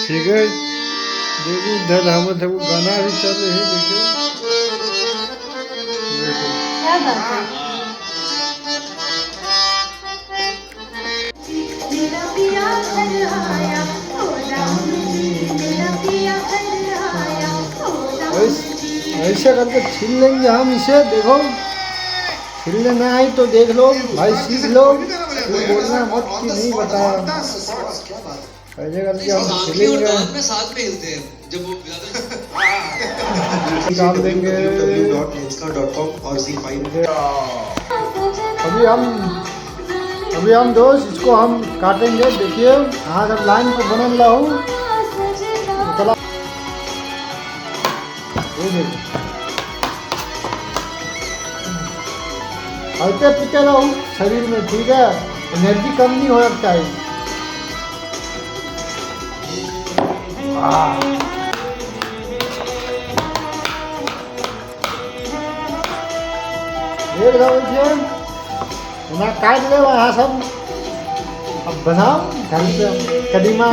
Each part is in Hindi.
ठीक है, देखो इधर हम देखो गाना भी चल रहे हैं। देखो देखो क्या बात है। मेरा पिया घर आया ओ राम जी, मेरा पिया घर आया ओ राम जी। ऐसे करके छीन लेंगे हम इसे। देखो छीलने में आई तो देख लो भाई, सीख लो, फिर बोलना मत कि नहीं बताया। ऐसे करके हम छीलेंगे, साथ में हिलते हैं जब वो डाल देंगे। अभी हम दोस्त इसको हम काटेंगे। देखिए हाँ, जब लाइन पर बनल रहूँ चला। हल्के पीते रहूँ शरीर में, ठीक है, एनर्जी कम नहीं होना चाहिए। देख रहा हूँ मैं काट ले वहाँ सब। अब बनाओ घर पे कदीमा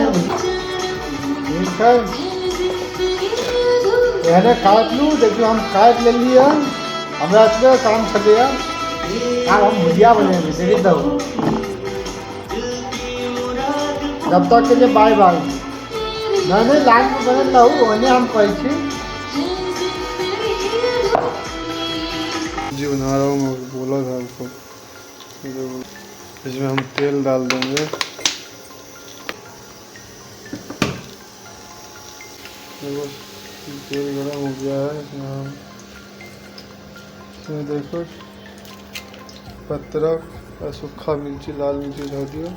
पहले काट लूँ। देखियो हम काट ले लिए, हमारा अच्छा काम चल गया। अब हम भुजिया बनेंगे, देखिए दो। जब तक के लिए बाय बाय। मैंने लाइन में बनल रहूँ वही हम कहै छी। जी बना रहा हूँ, मैं बोला था आपको। इसमें हम तेल डाल देंगे। देखो तेल गरम हो गया है। इसमें देखो पत्रक और सूखा मिर्ची, लाल मिर्ची डाल दियो।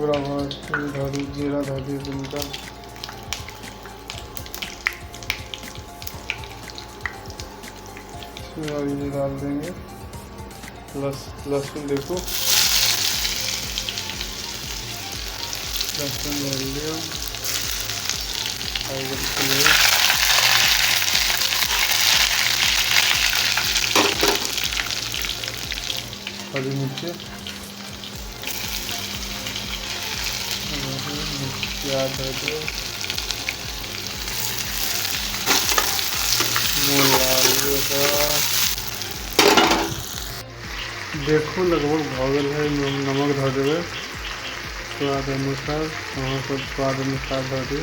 बड़ा धादी जीरा धादी जिनका इसमें डाल देंगे। लहसुन देखो, लहसुन डाल दिया। हरी मिर्ची, प्याज है तो देखो लगभग भगल है। नमक धो देवे स्वाद अनुसार, वहाँ सब स्वाद अनुसार धो दी।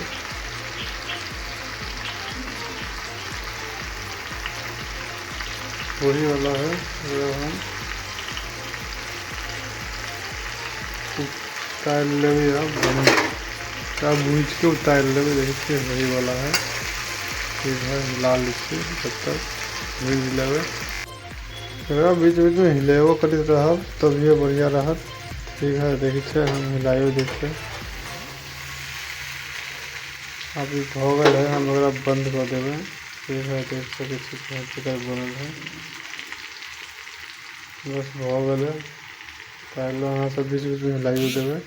वही वाला है हम उतार लेवे। अब भूज के उतार लेवे। देखिए वही वाला है, ठीक है। लाल इससे जब तक भूज लेवे, बीच बीच में हिलेबो करते रहब तभी बढ़िया रहत, ठीक है। देखिए हम हिलाइयो देखिए। अभी हो गए है, हम लोग बंद कर देवे, ठीक है। देख सकते बनल है, बस हो गए। तार लो यहाँ सब बीच बीच में हिलाइयो देवे।